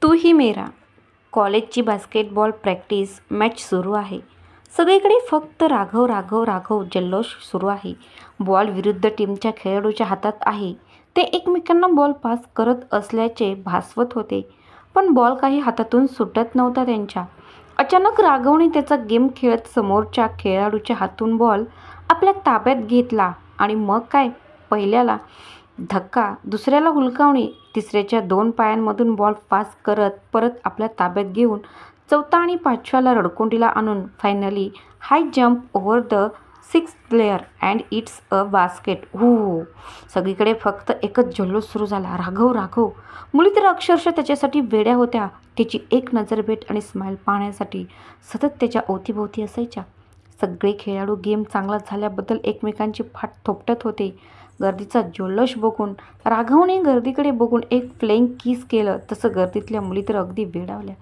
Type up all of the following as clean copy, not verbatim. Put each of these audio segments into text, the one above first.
तू ही मेरा कॉलेजची basketball practice match सुरू आहे. सगळीकडे फक्त राघव राघव राघव जल्लोष सुरू आहे. बॉल विरुद्ध टीमच्या खेळाडूच्या हातात आहे. ते एकमेकांना बॉल पास करत असल्याचे भासवत होते, पण बॉल काही हातातून सुटत नव्हता त्यांच्या. अचानक राघवने त्याचा गेम खेळत समोरच्या खेळाडूच्या हातून बॉल आपल्या ताब्यात घेतला आणि मग काय, पहिल्याला धक्का, दुसऱ्याला हुलकावणी, तिसऱ्याच्या 2 पायांमधून बॉल पास करत परत आपल्या ताब्यात घेऊन चौथा आणि पाचव्याला रडकुंडीला आणून finally high jump over the 6th layer and it's a basket. हो, सगळीकडे फक्त एकच जल्लोष सुरू झाला. राघव राघव. मुली तर अक्षरशः त्याच्यासाठी वेड्या होत्या. त्याची एक नजरभेट आणि स्माईल पाहण्यासाठी सतत त्याच्या अवतीभोवती असायच्या. सगळे खेळाडू गेम चांगला झाल्याबद्दल एकमेकांची फाट थोपटत होते. गर्दीचा जल्लोष बघून राघवने गर्दीकडे बघून एक फ्लेइंग किस केलं. तसं गर्दीतल्या मुली तर अगदी वेडावल्या.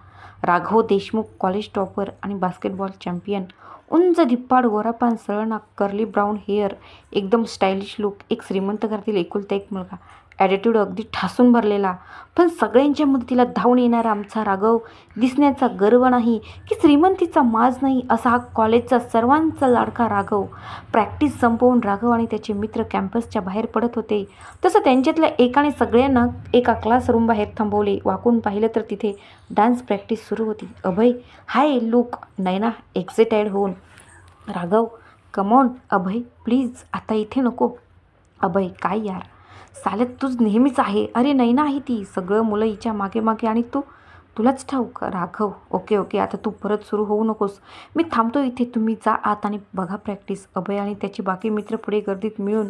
राघव देशमुख, कॉलेज टॉपर आणि बास्केटबॉल चॅम्पियन. उंच धिप्पाड, गोरापान, सरळ नाक, कर्ली ब्राऊन हेअर, एकदम स्टायलिश लुक. एक श्रीमंत घरातील एकुलता एक मुलगा. ॲटिट्यूड अगदी ठासून भरलेला, पण सगळ्यांच्या मदतीला धावून येणारा आमचा राघव. दिसण्याचा गर्व नाही की श्रीमंतीचा माज नाही, असा हा कॉलेजचा सर्वांचा लाडका राघव. प्रॅक्टिस संपवून राघव आणि त्याचे मित्र कॅम्पसच्या बाहेर पडत होते. तसं त्यांच्यातल्या एकाने सगळ्यांना एका क्लासरूम बाहेर थांबवले. वाकून पाहिलं तर तिथे डान्स प्रॅक्टिस सुरू होती. अभय, हाय लुक. नैना एक्साइटेड होऊन, राघव कमॉन. अभय, प्लीज आता इथे नको. अभय, काय यार, साल्यात तूच नेहमीच आहे. अरे नैना आहे ती. सगळं मुलं हिच्या मागे मागे आणि तुलाच ठाऊक. राघव, ओके ओके, आता तू परत सुरू होऊ नकोस. मी थांबतो इथे. तुम्ही जा आत आणि बघा प्रॅक्टिस. अभय आणि त्याची बाकी मित्र पुढे गर्दीत मिळून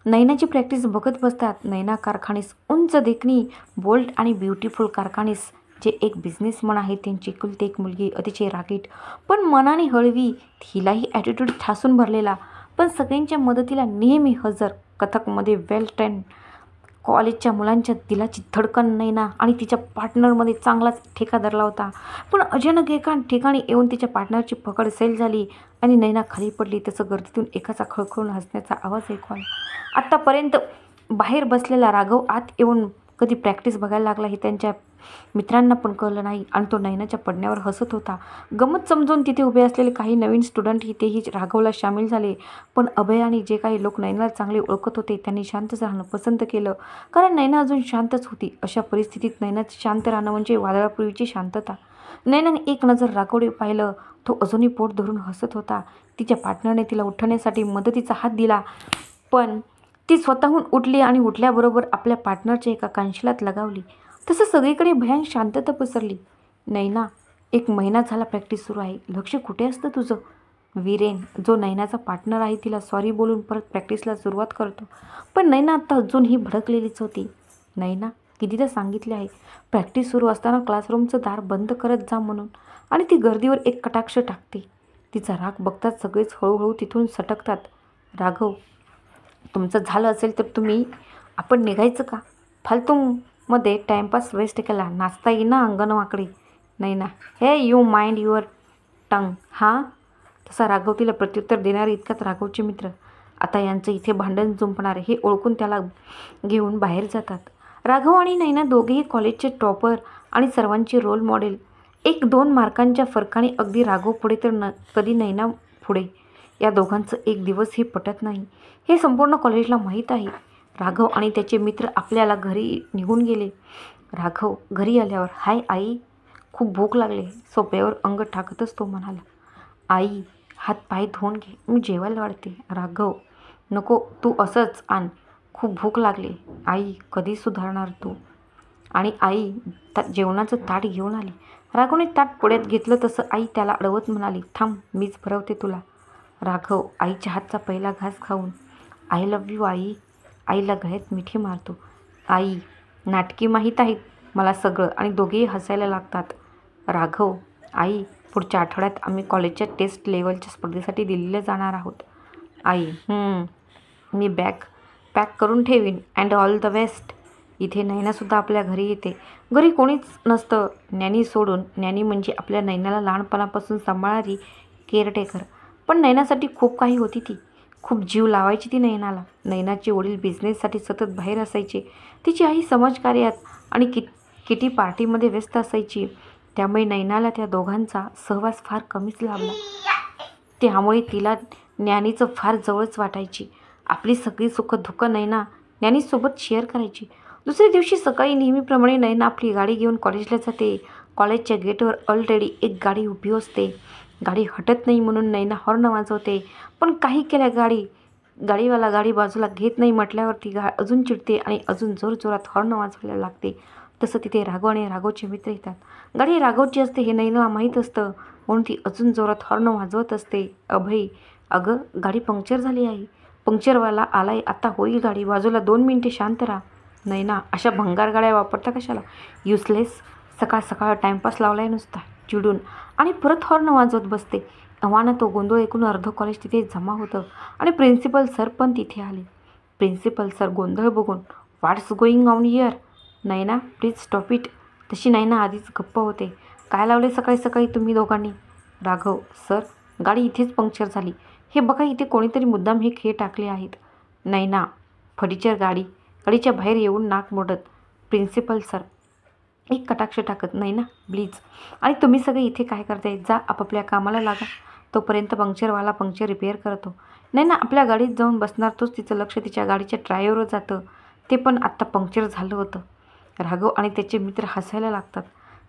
नैनाची प्रॅक्टिस बघत बसतात. नैना कारखानीस, उंच, देखणी, बोल्ड आणि ब्युटिफुल कारखानीस, जे एक बिझनेसमन आहे. त्यांची एकुलती एक मुलगी, अतिशय रागीट पण मनाने हळवी. हिलाही ॲटिट्यूड ठासून भरलेला, पण सगळ्यांच्या मदतीला नेहमी हजर. कथकमध्ये वेल ट्रेन. कॉलेजच्या मुलांच्या दिलाची धडकन. नैना आणि तिच्या पार्टनरमध्ये चांगलाच ठेका धरला होता, पण अचानक एका ठिकाणी येऊन तिच्या पार्टनरची पकड सैल झाली आणि नैना खाली पडली. तसं गर्दीतून एकाचा खळखळून हसण्याचा आवाज ऐकू आला. आत्तापर्यंत बाहेर बसलेला राघव आत येऊन कधी प्रॅक्टिस बघायला लागला हे त्यांच्या मित्रांना पण कळलं नाही आणि तो नैनाच्या पडण्यावर हसत होता. गमत समजून तिथे उभे असलेले काही नवीन स्टुडंट तेही राघवला सामील झाले, पण अभय आणि जे काही लोक नैनाला चांगले ओळखत होते त्यांनी शांत राहणं पसंत केलं, कारण नैना अजून शांतच होती. अशा परिस्थितीत नैनाचं शांत राहणं म्हणजे वादळापूर्वीची शांतता. नैनाने एक नजर राघवडे पाहिलं. तो अजूनही पोट धरून हसत होता. तिच्या पार्टनरने तिला उठवण्यासाठी मदतीचा हात दिला, पण ती स्वतःहून उठली आणि उठल्याबरोबर आपल्या पार्टनरच्या एका कांशिलात लगावली. तसं सगळीकडे भयान शांतता पसरली. नैना, 1 महिना झाला प्रॅक्टिस सुरू आहे. लक्ष कुठे असतं तुझं? वीरेन, जो नैनाचा पार्टनर आहे, तिला सॉरी बोलून परत प्रॅक्टिसला सुरुवात करतो, पण नैना आता अजूनही भडकलेलीच होती. नैना, कितीदा सांगितले आहे प्रॅक्टिस सुरू असताना क्लासरूमचं दार बंद करत जा म्हणून, आणि ती गर्दीवर एक कटाक्ष टाकते. तिचा राग बघताच सगळेच हळूहळू तिथून सटकतात. राघव, तुमचं झालं असेल तर आपण निघायचं का? फालतूमध्ये टाइमपास वेस्ट केला. नाचता येईना अंगणवाकडे. नैना, हे यू माइंड युअर टंग. हां, तसा राघव तिला प्रत्युत्तर देणारे इतक्यात राघवचे मित्र आता यांचं इथे भांडण जुंपणार हे ओळखून त्याला घेऊन बाहेर जातात. राघव आणि नैना दोघेही कॉलेजचे टॉपर आणि सर्वांचे रोल मॉडेल. 1-2 मार्कांच्या फरकाने अगदी राघव पुढे तर कधी नैना पुढे. या दोघांचं एक दिवसही पटत नाही हे संपूर्ण कॉलेजला माहीत आहे. राघव आणि त्याचे मित्र आपल्याला घरी निघून गेले. राघव घरी आल्यावर, हाय आई, खूप भूक लागली. सोप्यावर अंग टाकतच तो म्हणाला. आई, हात पाय धुवून घे, मी जेवायला वाढते. राघव, नको, तू असंच आण, खूप भूक लागली. आई, कधी सुधारणार तू? आणि आई जेवणाचं ताट घेऊन आली. राघवने ताट पुढ्यात घेतलं तसं आई त्याला अडवत म्हणाली, थांब, मीच भरवते तुला. राघव आईच्या हातचा पहिला घास खाऊन, आय लव्ह यू आई. आईला गळ्यात मिठी मारतो. आई, नाटकी माहीत आहेत मला सगळं, आणि दोघेही हसायला लागतात. राघव, आई, पुढच्या आठवड्यात आम्ही कॉलेजच्या टेस्ट लेवलच्या स्पर्धेसाठी दिल्लीला जाणार आहोत. आई, मी बॅग पॅक करून ठेवीन. And all the best. इथे नैनासुद्धा आपल्या घरी येते. घरी कोणीच नसतं नॅनी सोडून. नॅनी म्हणजे आपल्या नैनाला लहानपणापासून सांभाळणारी केअरटेकर. पण नैनासाठी खूप काही होती ती. खूप जीव लावायची ती नैनाला. नैनाचे वडील बिझनेससाठी सतत बाहेर असायचे. तिची आई समाजकार्यात आणि किटी पार्टीमध्ये व्यस्त असायची, त्यामुळे नैनाला त्या दोघांचा सहवास फार कमीच लाभला. त्यामुळे तिला ज्ञानीचं फार जवळच वाटायची. आपली सगळी सुख-दुःख नैना ज्ञानीसोबत शेअर करायची. दुसऱ्या दिवशी सकाळी नेहमीप्रमाणे नैना आपली गाडी घेऊन कॉलेजला जाते. कॉलेजच्या गेटवर ऑलरेडी एक गाडी उभी असते. गाडी हटत नाही म्हणून नैना हॉर्न वाजवते, पण काही केल्या गाडीवाला गाडी बाजूला घेत नाही म्हटल्यावर ती अजून चिडते आणि अजून जोरजोरात हॉर्न वाजवायला लागते. तसं तिथे राघव आणि राघवचे मित्र येतात. गाडी राघवची असते हे नैनाला माहीत असतं, म्हणून ती अजून जोरात हॉर्न वाजवत असते. अभय, अगं गाडी पंक्चर झाली आहे. पंक्चरवाला आलाय, आता होईल गाडी, बाजूला 2 मिनिटे शांत राहा. नैना, अशा भंगार गाड्या वापरता कशाला? युजलेस. सकाळ सकाळ टाइमपास लावलाय नुसता. चिडून आणि परत हॉर्न वाजवत बसते. अवाना तो गोंधळ ऐकून अर्ध कॉलेज तिथे जमा होतं आणि प्रिन्सिपल सर पण तिथे आले. प्रिन्सिपल सर गोंधळ बघून, what's going on here? Naina, please stop it. तशी नैना आधीच गप्प होते. काय लावले सकाळी सकाळी तुम्ही दोघांनी? राघव, सर गाडी इथेच पंक्चर झाली. हे बघा, इथे कोणीतरी मुद्दाम हे खेळ टाकले आहेत. नैना, फर्निचर गाडीच्या बाहेर येऊन नाक मोडत. प्रिन्सिपल सर एक कटाक्ष टाकत, नैना प्लीज. आणि तुम्ही सगळे इथे काय करताय? जा आपापल्या कामाला लागा. तोपर्यंत पंक्चरवाला पंक्चर रिपेअर करतो. नैना आपल्या गाडीत जाऊन बसणार, तोच तिचं लक्ष तिच्या गाडीच्या टायरवर जातं. ते पण आत्ता पंक्चर झालं होतं. राघव आणि त्याचे मित्र हसायला लागतात.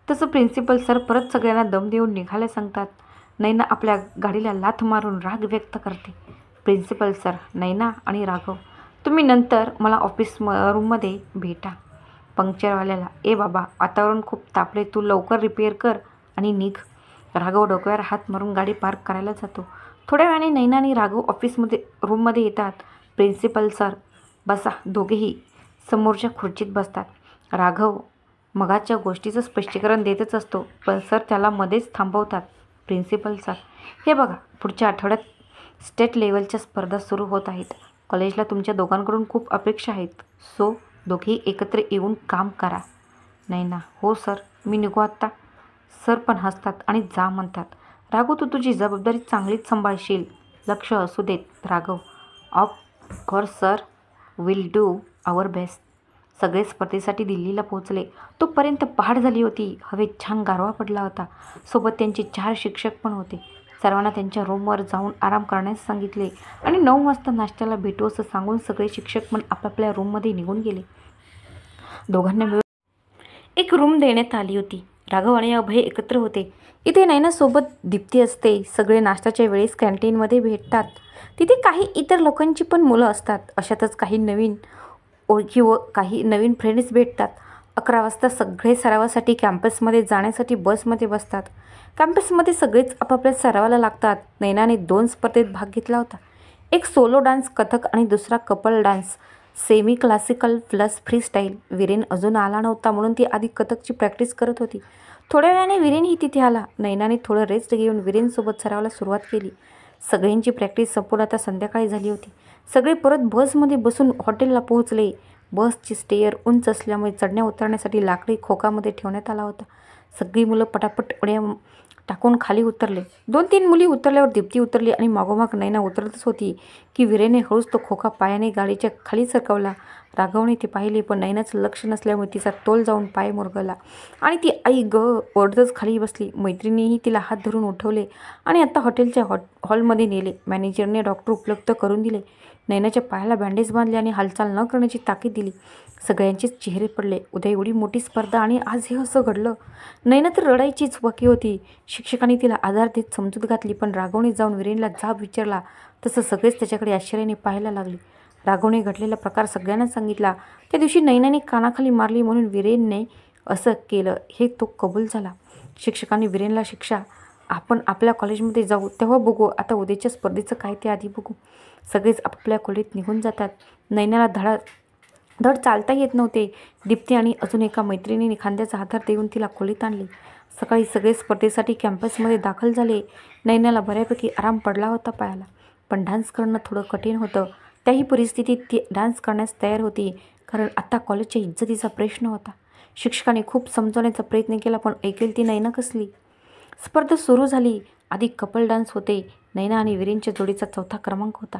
तसं प्रिन्सिपल सर परत सगळ्यांना दम देऊन निघायला सांगतात. नैना आपल्या गाडीला लाथ मारून राग व्यक्त करते. प्रिन्सिपल सर, नैना आणि राघव, तुम्ही नंतर मला ऑफिस रूममध्ये भेटा. पंक्चरवाल्याला, ए बाबा, वातावरण खूप तापले, तू लवकर रिपेअर कर आणि निघ. राघव डोक्यावर हात मारून गाडी पार्क करायला जातो. थोड्या वेळाने नैना आणि राघव रूममध्ये येतात. प्रिन्सिपल सर, बसा. दोघेही समोरच्या खुर्चीत बसतात. राघव मगाच्या गोष्टीचं स्पष्टीकरण देतच असतो, पण सर त्याला मध्येच थांबवतात. प्रिन्सिपल सर, हे बघा, पुढच्या आठवड्यात स्टेट लेवलच्या स्पर्धा सुरू होत आहेत. कॉलेजला तुमच्या दोघांकडून खूप अपेक्षा आहेत. सो दोघेही एकत्र येऊन काम करा. नैना, हो सर, मी निघू आत्ता. सर पण हसतात आणि जा म्हणतात. राघव, तू तुझी जबाबदारी चांगलीच सांभाळशील. लक्ष असू देत. Raghav, of course sir, will do our best. सगळे स्पर्धेसाठी दिल्लीला पोहोचले. तोपर्यंत पहाट झाली होती. हवेत छान गारवा पडला होता. सोबत त्यांचे 4 शिक्षक पण होते. सर्वांना त्यांच्या रूमवर जाऊन आराम करण्यास सांगितले आणि 9 वाजता नाश्त्याला भेटू असं सांगून सगळे शिक्षक पण आपापल्या रूममध्ये निघून गेले. दोघांना मिळून एक रूम देण्यात आली होती. राघव आणि अभय एकत्र होते. इथे नैनासोबत दीप्ती असते. सगळे नाश्त्याच्या वेळेस कॅन्टीनमध्ये भेटतात. तिथे काही इतर लोकांची पण मुलं असतात. अशातच काही नवीन ओळखी व काही नवीन फ्रेंड्स भेटतात. 11 वाजता सगळे सरावासाठी कॅम्पसमध्ये जाण्यासाठी बसमध्ये बसतात. कॅम्पसमध्ये सगळेच आपापल्या सरावाला लागतात. नैनाने 2 स्पर्धेत भाग घेतला होता. एक सोलो डान्स कथक आणि दुसरा couple dance semi classical plus free style. Viren अजून आला नव्हता म्हणून ती आधी कथकची प्रॅक्टिस करत होती. थोड्या वेळाने वीरेनही तिथे आला. नैनाने थोडं रेस्ट घेऊन वीरेनसोबत सरावाला सुरुवात केली. सगळ्यांची प्रॅक्टिस संपून आता संध्याकाळी झाली होती. सगळे परत बसमध्ये बसून हॉटेलला पोहोचले. बसची स्टेअर उंच असल्यामुळे चढण्या उतरण्यासाठी लाकडी खोकामध्ये ठेवण्यात आला होता. सगळी मुलं पटापट उड्या टाकून खाली उतरले. 2-3 मुली उतरल्यावर दीप्ती उतरली आणि मागोमाग नैना उतरतच होती की वीरेने हळूच तो खोका पायाने गाडीच्या खाली सरकवला. राघवने ते पाहिले, पण नैनाचं लक्ष नसल्यामुळे तिचा तोल जाऊन पाय मुरगळला आणि ती आई ग ओरडतच खाली बसली. मैत्रिणीही तिला हात धरून उठवले आणि आता हॉटेलच्या हॉलमध्ये नेले. मॅनेजरने डॉक्टर उपलब्ध करून दिले. नैनाच्या पायाला बँडेज बांधले आणि हालचाल न करण्याची ताकीद दिली. सगळ्यांचेच चेहरे पडले. उद्या एवढी मोठी स्पर्धा आणि आज हे असं घडलं. नैना तर रडायचीच बाकी होती. शिक्षकांनी तिला आधार देत समजूत घातली, पण राघवने जाऊन वीरेनला जाब विचारला तसं सगळेच त्याच्याकडे आश्चर्याने पाहायला लागले. राघवने घडलेला प्रकार सगळ्यांना सांगितला. त्या दिवशी नैनाने कानाखाली मारली म्हणून वीरेनने असं केलं हे तो कबूल झाला. शिक्षकांनी वीरेनला शिक्षा, आपण आपल्या कॉलेजमध्ये जाऊ तेव्हा बघू, आता उद्याच्या स्पर्धेचं काय ते आधी बघू. सगळेच आपापल्या खोलीत निघून जातात. नैनाला धड चालता येत नव्हते. दीप्ती आणि अजून एका मैत्रिणीने खांद्याचा आधार देऊन तिला खोलीत आणले. सकाळी सगळे स्पर्धेसाठी कॅम्पसमध्ये दाखल झाले. नैनाला बऱ्यापैकी आराम पडला होता पायाला, पण डान्स करणं थोडं कठीण होतं. त्याही परिस्थितीत ती डान्स करण्यास तयार होती, कारण आता कॉलेजच्या इज्जतीचा प्रश्न होता. शिक्षकांनी खूप समजवण्याचा प्रयत्न केला, पण ऐकेल ती नैना कसली. स्पर्धा सुरू झाली. आधी कपल डान्स होते. नैना आणि वीरेनच्या जोडीचा 4था क्रमांक होता,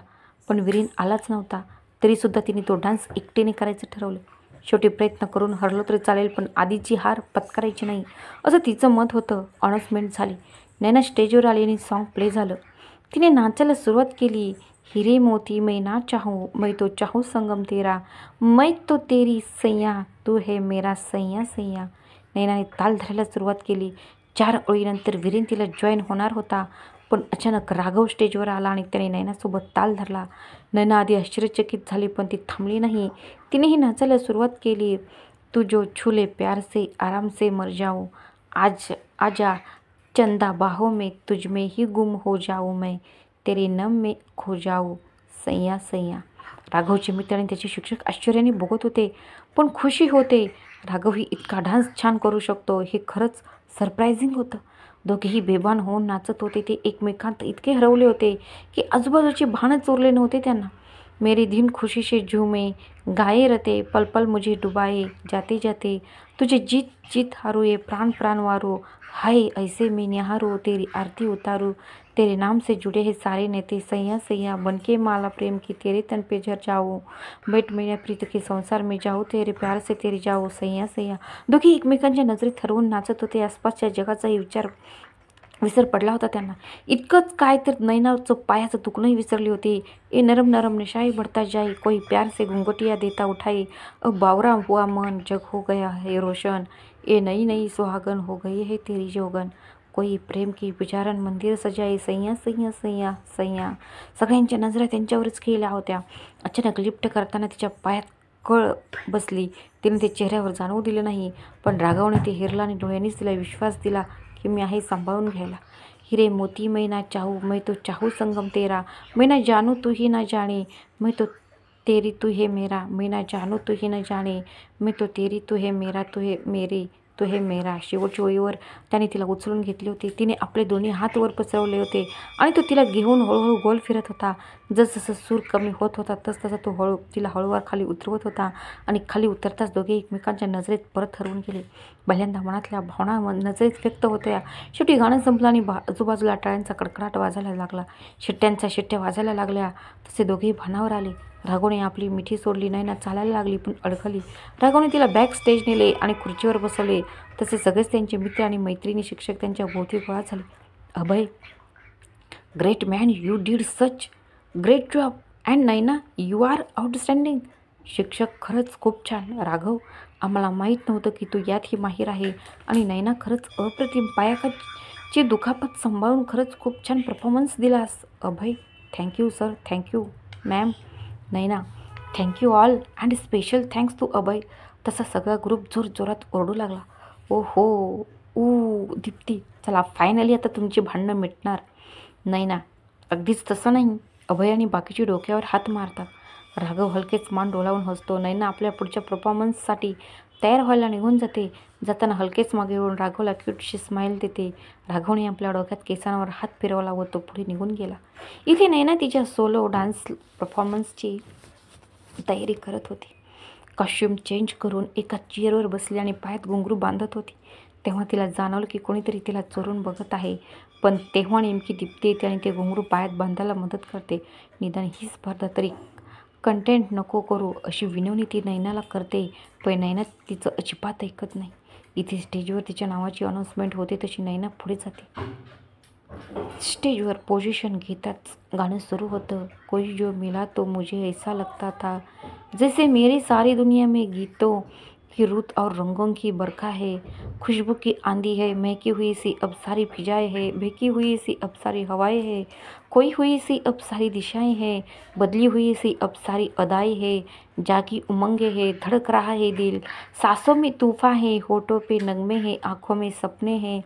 पण वीरेन आलाच नव्हता. तरीसुद्धा तिने तो डान्स एकटीने करायचं ठरवलं. शेवटी प्रयत्न करून हरलो तरी चालेल, पण आधीची हार पत्करायची नाही, असं तिचं मत होतं. अनाउन्समेंट झाली. नैना स्टेजवर आली आणि सॉन्ग प्ले झालं. तिने नाचायला सुरुवात केली. हिरे मोती मैं ना चाहूँ, मैं तो चाहूँ संगम तेरा, मैं तो तेरी सैया, तू है मेरा सैया सैया. नैनाने ताल धरायला सुरुवात केली. 4 ओळीनंतर वीरेन तिला जॉईन होणार होता, पण अचानक राघव स्टेजवर आला आणि त्याने नैनासोबत ताल धरला. नैना आधी आश्चर्यचकित झाली, पण ती थांबली नाही. तिनेही नाचायला सुरुवात केली. तू जो छूले प्यार से आराम से मर जाऊं, आज आजा चंदा बाहों में, तुझ में ही गुम हो जाऊं मैं, तेरे नम में खो जाऊं सैया सैया. राघवचे मित्र आणि त्याचे शिक्षक आश्चर्याने बघत होते, पण खुशी होते. राघवही इतका डान्स छान करू शकतो हे खरंच सरप्रायझिंग होतं. दोघेही बेभान होऊन नाचत होते. ते एकमेकांत इतके हरवले होते की आजूबाजूची भानच उरले नव्हते त्यांना. मेरे दिन खुशी से झूमे, गाये रते, पल पल मुझे डुबाए, जाते जाते तुझे जीत जीत हारू, ये प्राण प्राण वारू, हाय ऐसे मैं निहारू, तेरी आरती उतारू, तेरे नाम से जुड़े हैं सारे नेते, सैया सैया बनके माला प्रेम की, तेरे तन पे झर जाऊं, बैठ मैंने प्रीत के संसार में जाऊ, तेरे प्यार से तेरी जाऊ सैया सैया. दोघे एकमेकांच्या नजरेत हरवून नाचत होते. आसपासच्या जगाचाही विसर पडला होता त्यांना. इतकंच काय तर नैनाचं पायाचं दुखणंही विसरली होती. ए नरम नरम नशाई बढ़ता जाए, कोई प्यार से घूंघटिया देता उठाए, अब बावरा हुआ मन जग हो गया है रोशन, ए नई नई सुहागन हो गई है तेरी जोगन, कोई प्रेम की पुजारन मंदिर सजाए, सैया सैया सैया सैया. सगळ्यांच्या नजरा त्यांच्यावरच गेल्या होत्या. अचानक लिफ्ट करताना तिच्या पायात कळ बसली. तिने ते चेहऱ्यावर जाणवू दिलं नाही, पण राघवने ते हेरला आणि डोळ्यांनीच तिला विश्वास दिला की मी आहे सांभाळून घ्यायला. हिरे मोती मैं ना चाहूँ, मैं तो चाहूँ संगम तेरा, मैं ना जानू तू ही ना जाने, मैं तो तेरी तू है मेरा, मैं ना जानू तू ही न जाने, मैं तो तेरी तू है मेरा, तू है मेरी, तू है मेरा. शेवटच्या ओळीवर त्याने तिला उचलून घेतले होते. तिने आपले दोन्ही हात वर पसरवले होते आणि तो तिला घेऊन हळूहळू गोल फिरत होता. जसजसं सूर कमी होत होता तसतसा तो तिला हळूवार खाली उतरवत होता आणि खाली उतरताच दोघे एकमेकांच्या नजरेत परत हरवून गेले. पहिल्यांदा मनातल्या भावना नजरेत व्यक्त होत्या. शेवटी गाणं संपलं आणि आजूबाजूला टाळ्यांचा कडकडाट वाजायला लागला. शिट्ट्या वाजायला लागल्या. तसे दोघेही भानावर आले. राघवने आपली मिठी सोडली. नैना चालायला लागली, पण अडखली. राघवने तिला बॅक स्टेज नेले आणि खुर्चीवर बसवले. तसे सगळेच त्यांचे मित्र आणि मैत्रिणी, शिक्षक त्यांच्या भोवती गोळा झाले. Abhay, great man, you did such great job, and Naina you are outstanding. शिक्षक, खरंच खूप छान. राघव, आम्हाला माहीत नव्हतं की तू यातही माहीर आहे. आणि नैना, खरंच अप्रतिम. पायाची दुखापत सांभाळून खरंच खूप छान परफॉर्मन्स दिलास. Abhay, thank you sir. Thank you ma'am. Naina, thank you all, and special thanks to Abhay. तसा सगळा ग्रुप जोरजोरात ओरडू लागला. ओ हो, दीप्ती, चला फायनली आता तुमची भांडणं मिटणार. नैना, अगदीच तसं नाही. अभय आणि बाकीची डोक्यावर हात मारतात. राघव हलकेच मान डोलावून हसतो. नैना आपल्या पुढच्या परफॉर्मन्ससाठी तयार व्हायला निघून जाते. जाताना हलकेच मागे वळून राघवला क्यूटशी स्माईल देते. राघवने आपल्या डोक्यात केसांवर हात फिरवला व तो पुढे निघून गेला. इथे नैना तिच्या सोलो डान्स परफॉर्मन्सची तयारी करत होती. कॉस्ट्यूम चेंज करून एका चेअरवर बसली आणि पायात घुंगरू बांधत होती. तेव्हा तिला जाणवलं की कोणीतरी तिला चोरून बघत आहे. पण तेव्हा नेमकी दीप्ती येते आणि ते घुंगरू पायात बांधायला मदत करते. निदान ही स्पर्धा तरी कंटेंट नको करू अशी विनवणी ती नैनाला करते. पण नैना तिचं अजिबात ऐकत नाही. इथे स्टेजवर तिच्या नावाची अनाउन्समेंट होते तशी नैना पुढे जाते. स्टेजवर पोझिशन घेताच गाणं सुरू होतं. कोई जो मिला तो मुझे ऐसा लगता था जैसे मेरी सारी दुनिया में गीतों की रुत और रंगों की बरखा है, खुशबू की आंधी है, महकी हुई सी अब सारी फिजाएं है, बहकी हुई सी अब सारी हवाएं है, खोई हुई सी अब सारी दिशाएं है, बदली हुई सी अब सारी अदाएं है, जागी उमंगे है, धड़क रहा है दिल, सांसों में तूफान है, होठों पे नगमे हैं, आँखों में सपने हैं,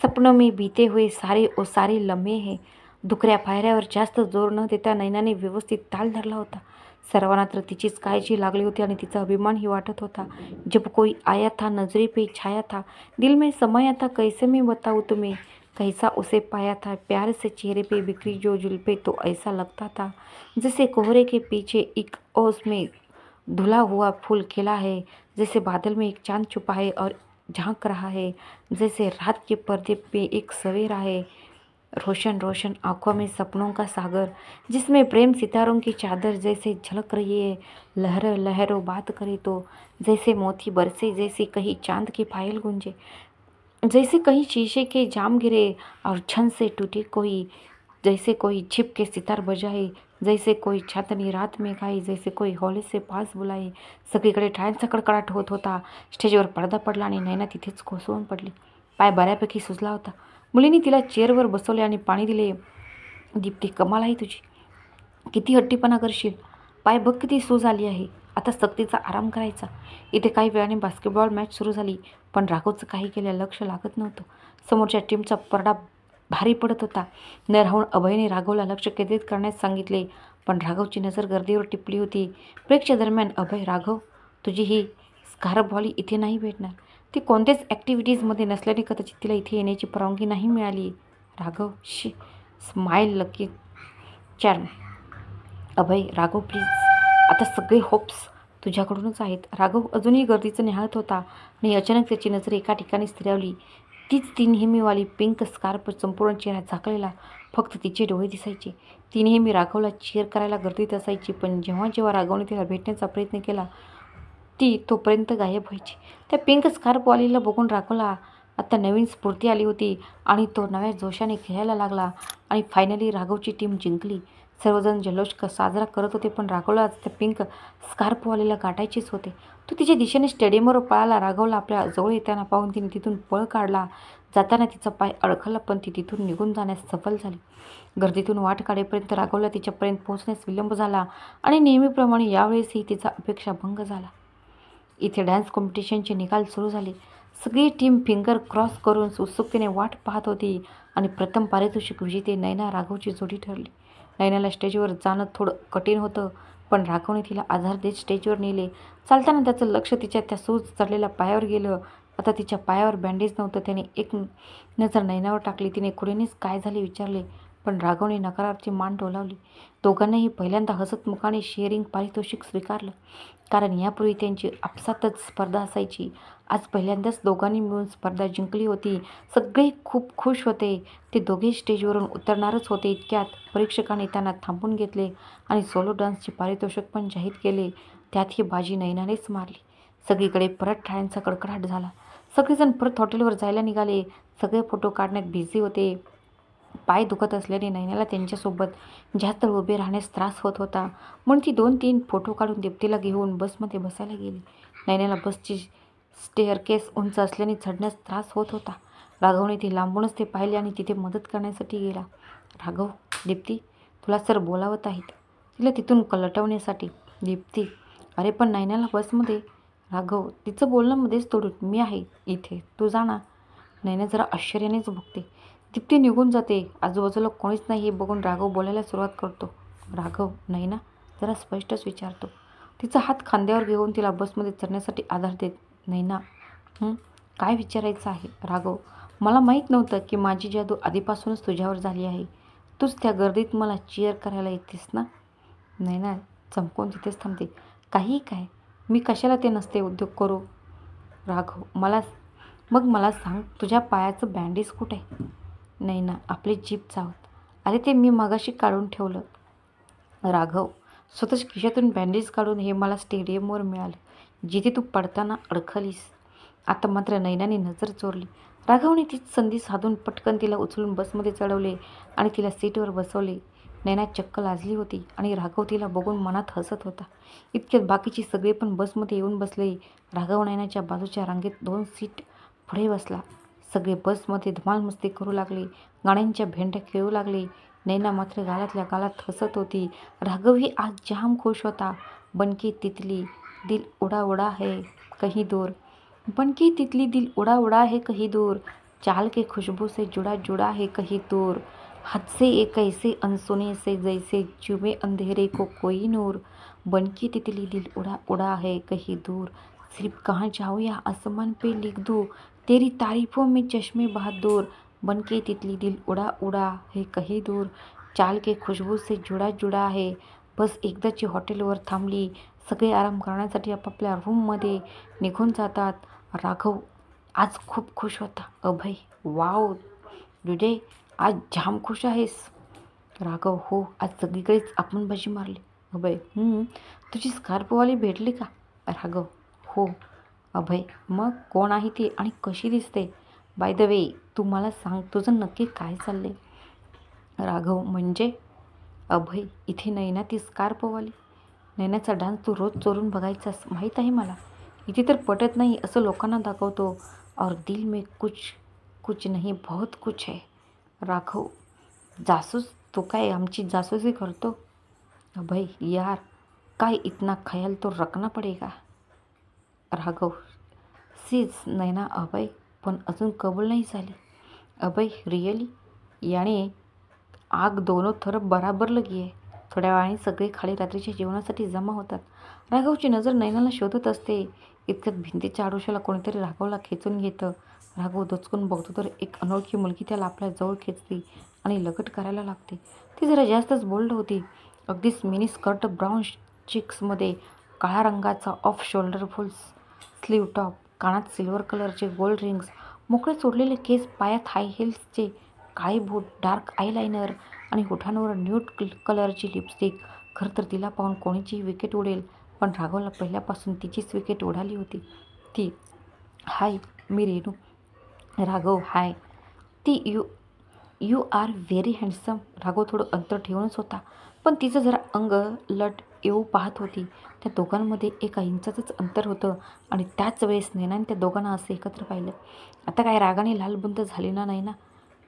सपनों में बीते हुए सारे लम्हे हैं. दुखऱ्या पायऱ्यावर जास्त जोर न देता नैनाने व्यवस्थित ताल धरला होता. सर्वांना तर तिचीच काळजी लागली होती आणि तिचा अभिमानही वाटत होता. जब कोई आया था नजरे पे छाया था, दिल में समाया था, कैसे मैं बताऊँ तुम्हें, कैसा उसे पाया था, प्यार से चेहरे पे बिखरी जो जुल्फे तो ऐसा लगता था जैसे कोहरे के पीछे एक ओस में धुला हुआ फूल खिला है, जैसे बादल में एक चांद छुपा है और झांक रहा है, जैसे रात के पर्दे पे एक सवेरा है, रोशन रोशन आंखों में सपनों का सागर, जिसमें प्रेम सितारों की चादर जैसे झलक रही है। लहरों लहरों बात करे तो जैसे मोती बरसे, जैसे कहीं चांद की पायल गूंजे, जैसे कहीं शीशे के जाम गिरे और छन से टूटे कोई, जैसे कोई छिप के सितार बजाए, जैसे कोई चांदनी रात में गाई, जैसे कोई हॉले से पास बुलाए. सगळीकडे टाळ्यांचा कडकडाट होत होता. स्टेजवर पडदा पडला आणि नैना तिथेच कोसळून पडली. पाय बऱ्यापैकी सुजला होता. मुलींनी तिला चेअरवर बसवले आणि पाणी दिले. दीप्ती, कमाल आहे तुझी, किती हट्टीपणा करशील. पाय बघ किती सूज आली आहे. आता सक्तीचा आराम करायचा. इथे काही वेळाने बास्केटबॉल मॅच सुरू झाली, पण राघवचं काही केलं लक्ष लागत नव्हतं. समोरच्या टीमचा परडा भारी पडत होता. न राहून अभयने राघवला लक्ष केंद्रित करण्यास सांगितले, पण राघवची नजर गर्दीवर टिपली होती. ब्रेकच्या दरम्यान, अभय, राघव, तुझी ही स्कार्फ बॉली इथे नाही भेटणार. ती कोणत्याच ॲक्टिव्हिटीजमध्ये नसल्याने कदाचित तिला इथे येण्याची परवानगी नाही मिळाली. Raghav, she, smile lucky charm. Abhay, Raghav please, आता सगळे होप्स तुझ्याकडूनच आहेत. राघव अजूनही गर्दीचं निहाळत होता आणि अचानक त्याची नजर एका ठिकाणी स्थिरावली. तीच ती नेहमीवाली पिंक स्कार्फ, संपूर्ण चेहरा झाकलेला, फक्त तिचे डोळे दिसायचे. ती नेहमी राघवला चीअर करायला गर्दीत असायची, पण जेव्हा जेव्हा राघवने तिला भेटण्याचा प्रयत्न केला, ती तोपर्यंत गायब व्हायची. त्या पिंक स्कार्फवालीला बघून राघवला आता नवीन स्फूर्ती आली होती आणि तो नव्या जोशाने खेळायला लागला. आणि फायनली राघवची टीम जिंकली. सर्वजण जल्लोष साजरा करत होते, पण राघवला त्या पिंक स्कार्फवालीला गाठायचेच होते. तो तिच्या दिशेने स्टेडियमवर पळाला. राघवला आपल्या जवळ येताना पाहून तिने तिथून पळ काढला. जाताना तिचा पाय अडखळला, पण ती तिथून निघून जाण्यास सफल झाली. गर्दीतून वाट काढेपर्यंत राघवला तिच्यापर्यंत पोहोचण्यास विलंब झाला आणि नेहमीप्रमाणे यावेळेसही तिचा अपेक्षाभंग झाला. इथे डान्स कॉम्पिटिशनचे निकाल सुरू झाले. सगळी टीम फिंगर क्रॉस करून उत्सुकतेने वाट पाहत होती आणि प्रथम पारितोषिक विजेते नैना राघवची जोडी ठरली. नैनाला स्टेजवर जाणं थोडं कठीण होतं, पण राघवने तिला आधार देत स्टेजवर नेले. चालताना त्याचं लक्ष तिच्या त्या सूज चढलेल्या पायावर गेलं. आता तिच्या पायावर बँडेज नव्हतं. त्याने एक नजर नैनावर टाकली. तिने खुडीनेच काय झाले विचारले, पण राघवने नकारार्थी मान डोलावली. दोघांनाही पहिल्यांदा हसत मुखाने शेअरिंग पारितोषिक स्वीकारलं, कारण यापूर्वी त्यांची आपसातच स्पर्धा असायची. आज पहिल्यांदाच दोघांनी मिळून स्पर्धा जिंकली होती. सगळे खूप खुश होते. ते दोघे स्टेजवरून उतरणारच होते. इतक्यात परीक्षकांनी त्यांना थांबून घेतले आणि सोलो डान्सचे पारितोषिक पण जाहीर केले. त्यात ही बाजी नैनानेच मारली. सगळीकडे परत टाळ्यांचा कडकडाट झाला. सगळेजण परत हॉटेलवर जायला निघाले. सगळे फोटो काढण्यात बिझी होते. पाय दुखत असल्याने नैनाला त्यांच्यासोबत जास्त वेळ उभे राहण्यास त्रास होत होता, म्हणून ती 2-3 फोटो काढून दीप्तीला घेऊन बसमध्ये बसायला गेली. नैनाला बसची स्टेअरकेस उंच असल्याने चढण्यास त्रास होत होता. राघवने ती लांबूनच ते पाहिले आणि तिथे मदत करण्यासाठी गेला. राघव, दीप्ती तुला सर बोलावत आहेत, तिला तिथून कलटवण्यासाठी. दीप्ती, अरे पण नैनाला बसमध्ये. राघव, तिचं बोलणं मध्येच तोडून, मी आहे इथे, तू जा ना. नैना जरा आश्चर्यानेच बघते. दीप्ती निघून जाते. आजूबाजूला कोणीच नाही हे बघून राघव बोलायला सुरुवात करतो. राघव, नैना, जरा स्पष्टच विचारतो. तिचा हात खांद्यावर घेऊन तिला बसमध्ये चढण्यासाठी आधार देत. नैना, काय विचारायचं आहे? राघव, मला माहीत नव्हतं की माझी जादू आधीपासूनच तुझ्यावर झाली आहे. तूच त्या गर्दीत मला चीअर करायला येतेस ना. नैना चमकून तिथेच थांबते. काही काय, मी कशाला ते नसते उद्योग करू. राघव, मला सांग, तुझ्या पायाचं बँडेज कुठे आहे? नैना, आपली जीभ चावत. अरे ते मी मगाशी काढून ठेवलं. राघव, स्वतःच्या खिशातून बँडेज काढून. हे मला स्टेडियमवर मिळालं, जिथे तू पडताना अडखलीस. आता मात्र नैनाने नजर चोरली. राघवने तीच संधी साधून पटकन तिला उचलून बसमध्ये चढवले आणि तिला सीटवर बसवले. नैना चक्क लाजली होती आणि राघव तिला बघून मनात हसत होता. इतक्यात बाकीचे सगळे पण बसमध्ये येऊन बसले. राघव नैनाच्या बाजूच्या रांगेत 2 सीट पुढे बसला. सगळे बसमध्ये धमाल मस्ती करू लागले. गाण्यांच्या भेंड्या खेळू लागले. नैना मात्र गालातल्या गालात हसत होती. राघवही आज जाम खुश होता. बनके तितली दिल उडा उडा है कहीं दूर, बनके तितली दिल उडा उडा है कहीं दूर, चाल के खुशबू से जुड़ा जुड़ा है कहीं दूर, हद से एक ऐसे अनसुने से जैसे चुमे अंधेरे को कोई नूर, बनके तितली दिल उड़ा उड़ा है कहीं दूर, सिर्फ कहाँ जाऊँ या आसमान पे लिख दूँ तेरी तारीफों में चश्मे बहादुर, बनके तितली दिल उड़ा उड़ा है कहीं दूर, चाल के खुशबू से जुड़ा जुड़ा है. बस एकदाची हॉटेलवर थांबली. सगळे आराम करण्यासाठी आपापल्या रूममध्ये निघून जातात. राघव आज खूप खुश होता. अभय, वाव, डुडे आज जाम खुश आहेस? राघव, हो, आज सगळीकडेच आपण बाजी मारली. अभय, तुझी स्कार्फवाली भेटली का? राघव, हो. अभय, मग कोण आहे ती आणि कशी दिसते? बाय द वे, तू मला सांग, तुझं नक्की काय चाललंय? राघव, म्हणजे? अभय, इथे नैना ती स्कार्फवाली. नैनाचा डान्स तू रोज चोरून बघायचास, माहीत आहे मला. इथे तर पटत नाही असं लोकांना दाखवतो, और दिल में कुछ कुछ नहीं बहुत कुछ है. राघव, जासूस? तो काय आमची जासूसी करतो? अभय, यार, काय इतना ख्याल तो रखना पडेगा. राघव, सीज नैना. अभय, पण अजून कबूल नाही झाली. अभय, रिअली? याने आग दोनों तरफ बराबर लगी आहे. थोड्या वेळाने सगळे खाली रात्रीच्या जेवणासाठी जमा होतात. राघवची नजर नैनाला शोधत असते. इतक्यात भिंतीच्या आडोशाला कोणीतरी राघवला खेचून घेतं. राघव दचकून बघतो तर एक अनोळखी मुलगी त्याला आपल्या जवळ खेचते आणि लगट करायला लागते. ती जरा जास्तच बोल्ड होती. अगदीच मिनी स्कर्ट, ब्राऊन चिक्समध्ये काळ्या रंगाचा ऑफ शोल्डर फुल स्लीव टॉप, कानात सिल्वर कलरचे गोल्ड रिंग्स, मोकळे सोडलेले केस, पायात हाय हिल्सचे काळे बूट, डार्क आयलाइनर आणि होठांवर न्यूड कलरची लिपस्टिक. खरं तर तिला पाहून कोणीचीही विकेट उडेल, पण राघवला पहिल्यापासून तिचीच विकेट उडाली होती. ती, हाय, मी रेणू. राघव, हाय. ती, you are very handsome. Raghav थोडं अंतर ठेवूनच होता, पण तिचं जरा अंग लट येऊ पाहत होती. त्या दोघांमध्ये 1 इंचाचंच अंतर होतं आणि त्याच वेळेस नैनाने त्या दोघांना असं एकत्र पाहिलं. आता काय रागाने लालबुंद झाली ना नैना,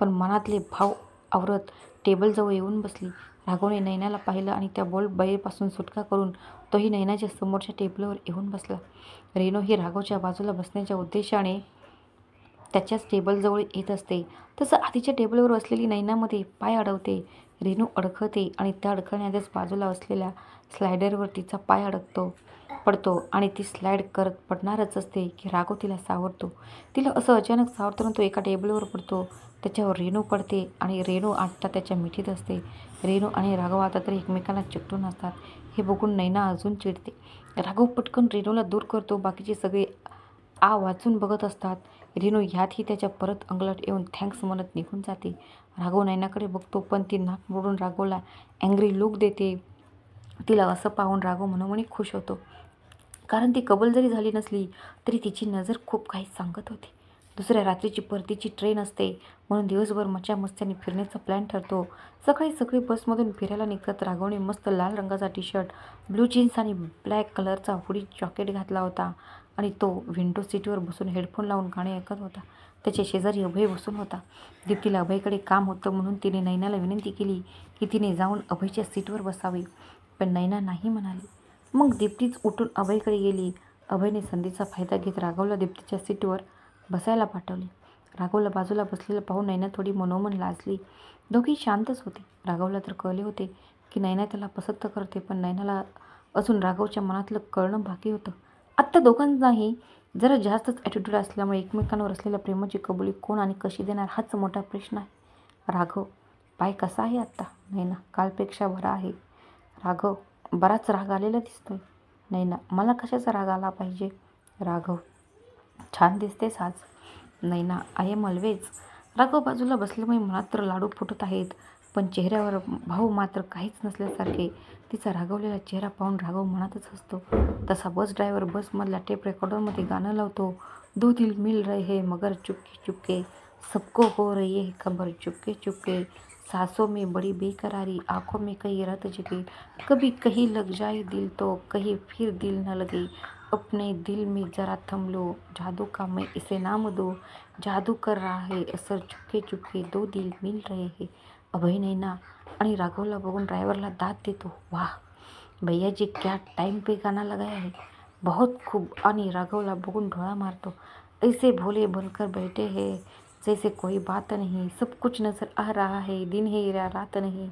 पण मनातले भाव आवरत टेबलजवळ येऊन बसली. राघवने नैनाला पाहिलं आणि त्या बोल्ड बाईपासून सुटका करून तोही नैनाच्या समोरच्या टेबलवर येऊन बसला. रेणू ही राघवच्या बाजूला बसण्याच्या उद्देशाने त्याच्याच टेबलजवळ येत असते. तसं आधीच्या टेबलवर बसलेली नैनामध्ये पाय अडवते. रेणू अडखळते आणि त्या अडखळण्याआधीच बाजूला असलेल्या स्लायडरवर तिचा पाय पडतो आणि ती स्लाईड करत पडणारच असते की राघव तिला सावरतो. तिला असं अचानक सावरताना तो एका टेबलवर पडतो. त्याच्यावर रेणू पडते आणि रेणू आत्ता त्याच्या मिठीत असते. रेणू आणि राघव आता तर एकमेकांना चिकटून असतात. हे बघून नैना अजून चिडते. राघव पटकन रेणूला दूर करतो. बाकीचे सगळे वाचून बघत असतात. रेणू ह्यातही त्याच्या परत अंगलट येऊन थँक्स म्हणत निघून जाते. राघव नैनाकडे बघतो, पण ती नाक मोडून राघवला अँग्री लुक देते. तिला असं पाहून राघव मनोमनी खुश होतो, कारण ती कबूल जरी झाली नसली तरी तिची नजर खूप काही सांगत होती. दुसऱ्या रात्रीची परतीची ट्रेन असते, म्हणून दिवसभर मजा मस्त्याने फिरण्याचा प्लॅन ठरतो. सकाळी सगळे बसमधून फिरायला निघतात. राघवने मस्त लाल रंगाचा टी-शर्ट, ब्लू जीन्स आणि ब्लॅक कलरचा हुडी जॅकेट घातला होता आणि तो विंडो सीटवर बसून हेडफोन लावून गाणे ऐकत होता. त्याच्या शेजारी अभय बसून होता. दीप्तीला अभयकडे काम होतं, म्हणून तिने नैनाला विनंती केली की तिने जाऊन अभयच्या सीटवर बसावे, पण नैना नाही म्हणाली. मग दीप्तीच उठून अभयकडे गेली. अभयने संधीचा फायदा घेत राघवला दीप्तीच्या सीटवर बसायला पाठवले. राघवला बाजूला बसलेलं पाहून नैना थोडी मनोमन लाजली. दोघी शांतच होते. राघवला तर कळले होते की नैना त्याला पसंत करते, पण नैनाला अजून राघवच्या मनातलं कळणं बाकी होतं. आत्ता दोघांनाही जरा जास्तच ॲटिट्यूड असल्यामुळे एकमेकांवर असलेल्या प्रेमाची कबुली कोण आणि कशी देणार हाच मोठा प्रश्न आहे. राघव, पाय कसा आहे आत्ता? नैना, कालपेक्षा बरा आहे. राघव, बराच राग आलेला दिसतोय. नैना, मला कशाचा राग आला पाहिजे? राघव, छान दिसतेस आज. नैना, आय एम ऑलवेज. राघव बाजूला बसल्यामुळे मनात तर लाडू फुटत आहेत, पण चेहऱ्यावर भाव मात्र काहीच नसल्यासारखे. तिचा रागवलेला चेहरा पाहून राघव मनातच हसतो. तसा बस ड्रायव्हर बसमधल्या टेप रेकॉर्डरमध्ये गाणं लावतो. 2 दिल मिल रहे मगर चुपके चुपके, सबको हो रही है खबर चुपके चुपके, सांसों में बड़ी बेकरारी, आंखों में कहीं रात जगी, कभी कहीं लग जाए दिल तो कहीं फिर दिल न लगे, अपने दिल में जरा थम लो, जादू का मैं इसे नाम दूँ, जादू कर रहा है असर चुपके चुपके, 2 दिल मिल रहे हैं. अभय नैना आणि राघवला बघून ड्रायव्हरला दाद देतो. वाह भैया जी, क्या टाइम पे गाना लगाया है, बहुत खूब. आणि राघवला बघून डोळा मारतो. ऐसे भोले बनकर बैठे हैं जैसे कोई बात नहीं, सब कुछ नजर आ रहा है, दिन है या रात नहीं,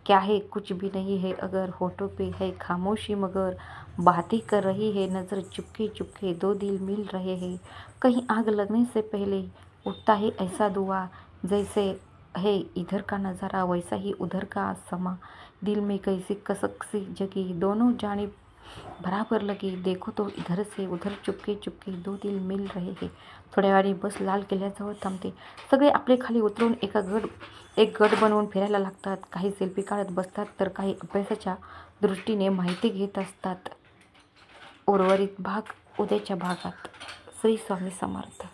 क्या है कुछ भी नहीं है, अगर होठों पे है खामोशी मगर बातें कर रही है नज़र चुपके चुपके, 2 दिल मिल रहे हैं, कहीं आग लगने से पहले उठता है ऐसा धुआं, जैसे है इधर का नज़ारा वैसा ही उधर का समा, दिल में कैसी कसक सी जगी, दोनों जानिब बराबर लगे देखो तो इधर से उधर चुपके चुपके 2-3 मिल रहे हे. थोड्या वेळाने बस लाल किल्ल्याजवळ थांबते. सगळे आपले खाली उतरून एक गट बनवून फिरायला लागतात. काही सेल्फी काढत बसतात तर काही अभ्यासाच्या दृष्टीने माहिती घेत असतात. उर्वरित भाग उद्याच्या भागात. श्री स्वामी समर्थ.